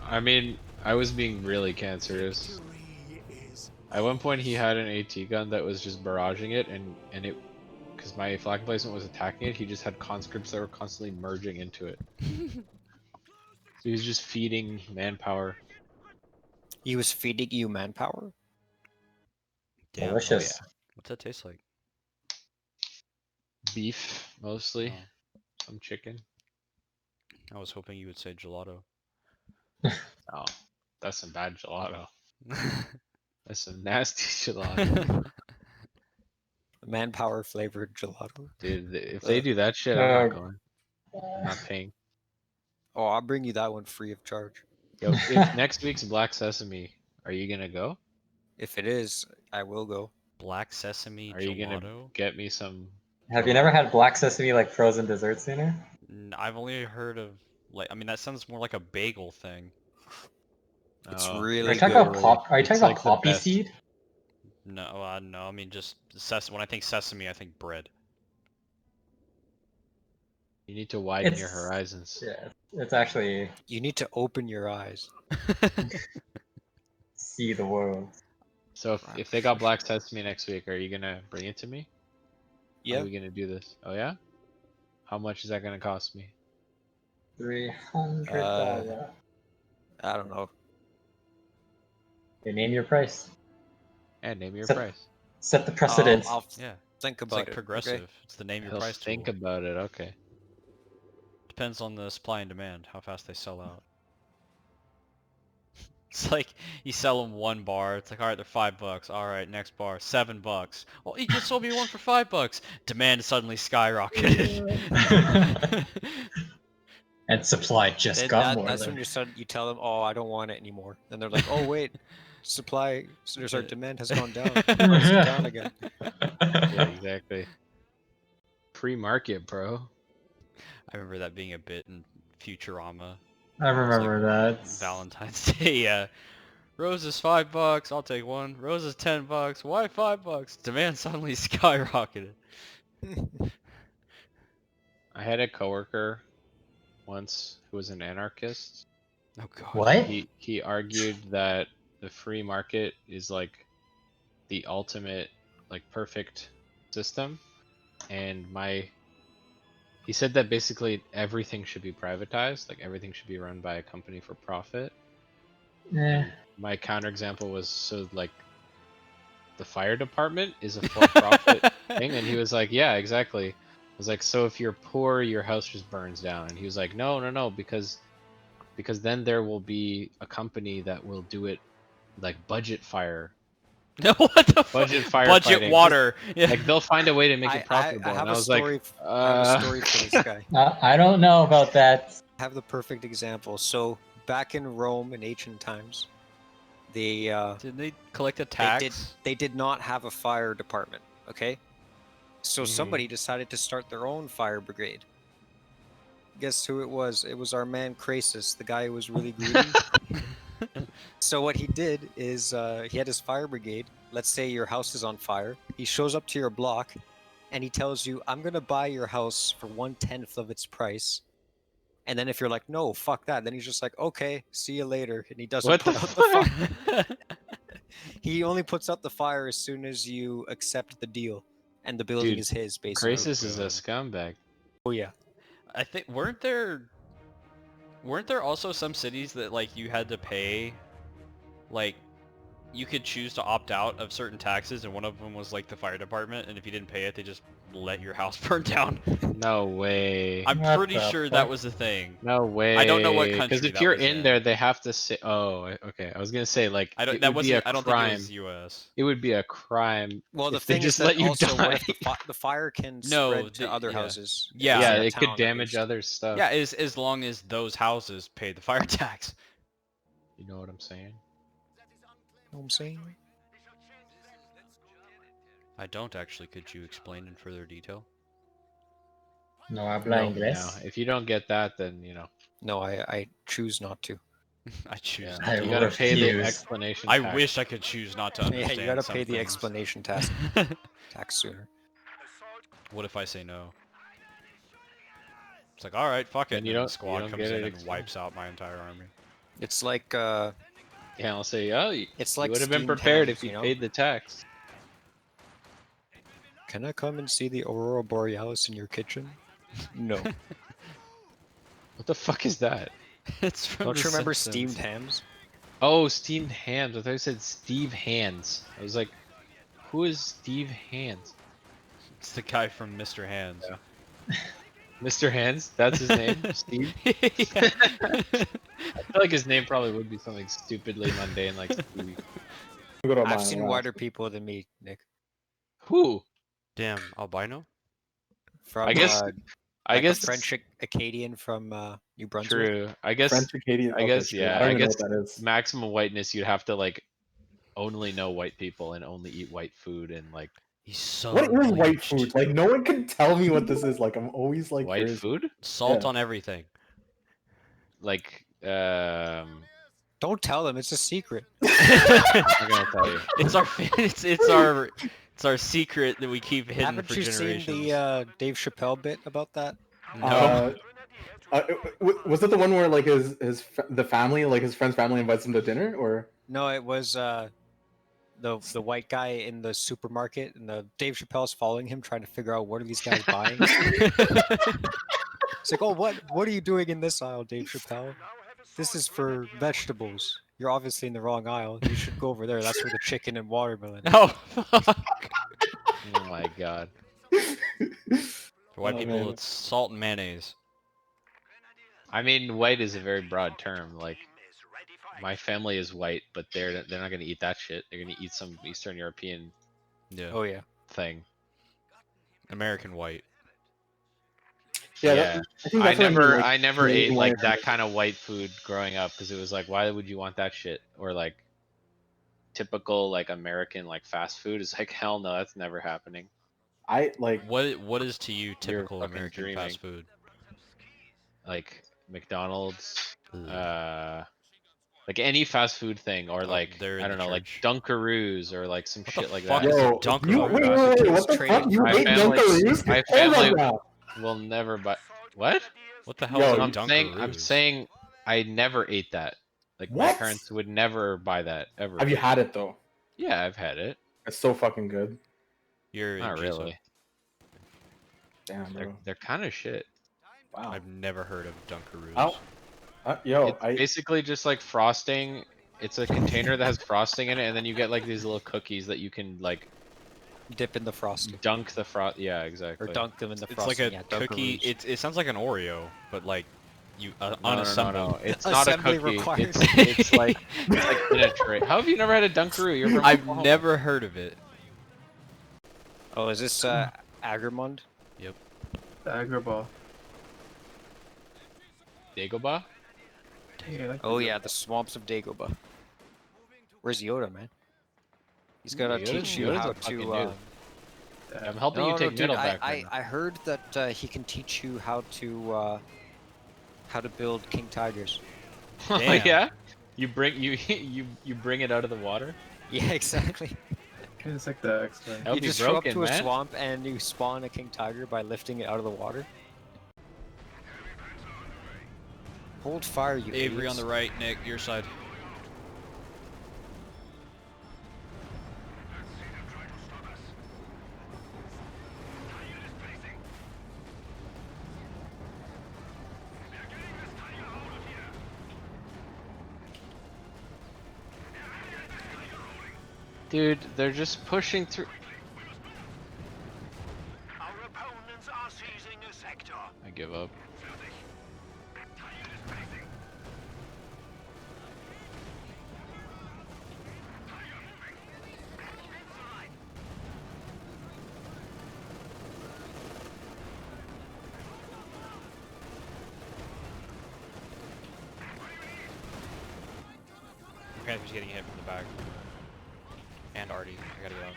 I mean, I was being really cancerous. At one point, he had an AT gun that was just barraging it, and it, because my flag placement was attacking it, he just had conscripts that were constantly merging into it. So he was just feeding manpower. He was feeding you manpower? Damn. Oh Delicious. yeah, What's that taste like? beef mostly, Oh, some chicken. I was hoping you would say gelato. Oh, that's some bad gelato. That's some nasty gelato. Manpower flavored gelato? Dude, if they do that shit, I'm not going. I'm not paying. Oh, I'll bring you that one free of charge. Yo, if next week's Black Sesame, are you gonna go? If it is, I will go. Black sesame Are you gonna gelato? get me some? Have you never had black sesame like frozen dessert sooner? I've only heard of like I mean that sounds more like a bagel thing. It's Oh, Are really you it's talking about good. literally, are you talking it's about like the poppy best. seed? No, no. I mean just when I think sesame, I think bread. You need to widen your It's horizons. yeah, it's actually You need to open your eyes. see the world. So if they got Black Sesame next week, are you gonna bring it to me? How are Yeah. we gonna do this? Oh yeah? How much is that gonna cost me? $300. I don't know. Okay, name your price. And name your Set, price. set the precedent. I'll Yeah. think It's about like it. progressive. Okay. It's the name your He'll price think tool. about it. Okay. Depends on the supply and demand, how fast they sell out. It's like you sell them one bar. It's like, all right, they're $5. All right, next bar, $7. Well, you just sold me one for $5. Demand suddenly skyrocketed. And supply just got more That's than. when you tell them, oh, I don't want it anymore. Then they're like, oh wait, our demand has gone down. The price is down again. Yeah, exactly. Pre-market, bro. I remember that being a bit in Futurama. I It's like remember that. Valentine's Day. Rose is $5. I'll take one. Rose is $10. Why $5? Demand suddenly skyrocketed. I had a coworker once who was an anarchist. Oh God. What? He argued that the free market is like the ultimate, like perfect system, and he said that basically everything should be privatized, like everything should be run by a company for profit. Eh. And my counterexample was, so like the fire department is a for-profit thing, and he was like, yeah, exactly. I was like, so if you're poor, your house just burns down. And he was like, no, because then there will be a company that will do it like budget fire. No, what the fuck? Budget Budget firefighting. water. Yeah. Like they'll find a way to make it I profitable. have And I a was story. like, I have a story for this guy. I don't know about that. I have the perfect example. So back in Rome in ancient times, they Didn't they collect a tax? they did not have a fire department. Okay, so Mhm. somebody decided to start their own fire brigade. Guess who it was? It was our man Crassus, the guy who was really greedy. So what he did is he had his fire brigade. Let's say your house is on fire. He shows up to your block, and he tells you, "I'm gonna buy your house for 1/10 of its price." And then if you're like, "No, fuck that," then he's just like, "Okay, see you later," and he doesn't What put the out the fuck? fire. He only puts out the fire as soon as you accept the deal, and the building Dude, is his, basically. Crisis is a God. scumbag. Oh yeah. I think weren't there also some cities that like you had to pay, like you could choose to opt out of certain taxes, and one of them was like the fire department, and if you didn't pay it, they just let your house burn down. No way. I'm What pretty the sure fuck? that was a thing. No way. I don't know what Because country if that you're was in there, they have to say. Oh, okay. I was gonna say like I don't. it That would be a wasn't. I don't think it crime. was U.S. It would be a crime Well, the if they thing is just that let you also, what die. if the fire can No, spread to other yeah. houses? Yeah. Yeah, in a it could town, at damage least. other stuff. Yeah, as long as those houses pay the fire tax. You know what I'm saying? You know what I'm saying? I don't actually. Could you explain in further detail? No habla No, inglés. if you don't get that, then you know. No, I choose not to. I choose Yeah, not I to you gotta pay the refuse. explanation I tax. wish I could choose not to understand. Yeah, you gotta some pay the things. explanation tax sooner. What if I say no? It's like, all right, fuck it. Then you And the don't squad get comes in it and explained. wipes out my entire army. It's like Yeah, I'll say, oh, you it's like would have been steamed prepared hams, if you you know? paid the tax. Can I come and see the Aurora Borealis in your kitchen? No. What the fuck is that? It's from Don't The you remember Simpsons. steamed hams? Oh, steamed hams. I thought you said Steve Hands. I was like, who is Steve Hands? It's the guy from Mr. Hands. Yeah. Mr. Hands? That's his name? Steve? Yeah. I feel like his name probably would be something stupidly mundane like Stevie. Go to I've mine, seen wow. whiter people than me, Nick. Who? Damn, albino? From I guess. I like guess. a French Acadian from New Brunswick. True. I guess. French Acadian. I okay, guess. true. Yeah. I don't I even know guess what that is. maximum whiteness. You'd have to like only know white people and only eat white food and like He's so What is white bleached. food? Like, no one can tell me what this is. Like, I'm always like white curious. food. Salt Yeah. on everything. Like Don't tell them, it's a secret. I'm not gonna tell you. It's our secret that we keep hidden Haven't for you generations. seen the Dave Chappelle bit about that? No. Was it the one where like the family, like his friend's family, invites him to dinner, or? No, it was the white guy in the supermarket, and the Dave Chappelle's following him, trying to figure out what are these guys buying. It's like, oh, what are you doing in this aisle, Dave Chappelle? This is for vegetables. You're obviously in the wrong aisle. You should go over there. That's for the chicken and watermelon. Oh, fuck. Oh my god. For white Oh, people, man. it's salt and mayonnaise. I mean, white is a very broad term. Like, my family is white, but they're not gonna eat that shit. They're gonna eat some Eastern European Yeah. Oh yeah. thing. American white. Yeah, Yeah. I think I that's what never, like, I never Canadian ate white like that is. kind of white food growing up because it was like, why would you want that shit? Or like typical like American like fast food is like, hell no, that's never happening. I like. What is to you typical fucking American dreaming. fast food? Like McDonald's, Ugh. like any fast food thing, or Oh, like they're in I don't the know, like church. Dunkaroos or like some What the shit like fuck that. is a Yo, Dunkaroo? you, wait, what the Trade fuck? You My ate family- Dunkaroos? my Hold family- on now. We'll never buy. What? What the hell Yo, is a I'm Dunkaroos? saying I never ate that. Like my What? parents would never buy that ever. Have you had it though? Yeah, I've had it. It's so fucking good. You're Not in really. Damn, bro. They're kind of shit. Wow. I've never heard of Dunkaroos. Oh, yo, It's basically just like frosting. It's a container that has frosting in it, and then you get like these little cookies that you can like Dip in the frosting. dunk the frost. Yeah, exactly. Or dunk them in the It's frosting. like a yeah, cookie. Dunkaroos. It sounds like an Oreo, but like you No, unassembled. no. It's not a Assembly cookie. required. It's like in a tray. How have you never had a Dunkaroo? You're from I've Oklahoma. never heard of it. Oh, is this Agrimond? The Agrabah. Dagobah? Oh yeah, the swamps of Dagobah. Where's Yoda, man? He's gonna teach you Yoda's how a fucking to. dude. I'm helping No, you no, take dude, middle back. I heard that he can teach you how to build king tigers. Oh Damn. yeah. You bring you bring it out of the water. Yeah, exactly. It's like the X-Men. That would You be just broken, show up to man. a swamp and you spawn a king tiger by lifting it out of the water. Hold fire, you Avery idiots. on the right, Nick, your side. Dude, they're just pushing through. Our opponents are seizing a sector. I give up. Panther's getting hit from the back. And Artie, I gotta go out.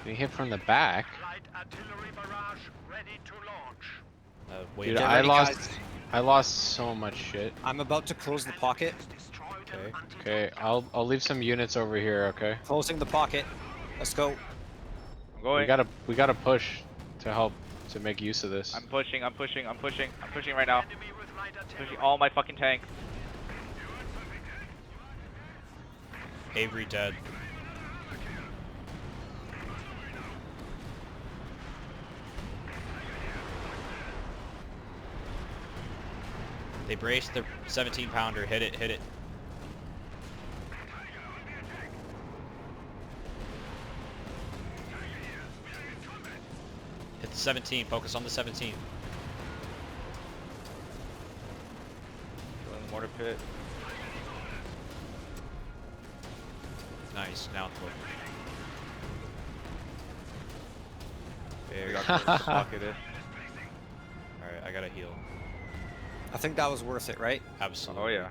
Getting hit from the back. Light artillery barrage ready to launch. Wait. Dude, Get I ready, lost. guys. I lost so much shit. I'm about to close the pocket. Okay. Okay, I'll leave some units over here. Okay. Closing the pocket. Let's go. I'm going. We gotta push to help to make use of this. I'm pushing right now. Enemy with light artillery. Pushing all my fucking tanks. Avery dead. They braced the 17-pounder. Hit it, hit it. Hit the 17. Focus on the 17. Go in the mortar pit. Nice. Now it's working. Very pocketed. Alright, I gotta heal. I think that was worth it, right? Absolutely. Oh yeah.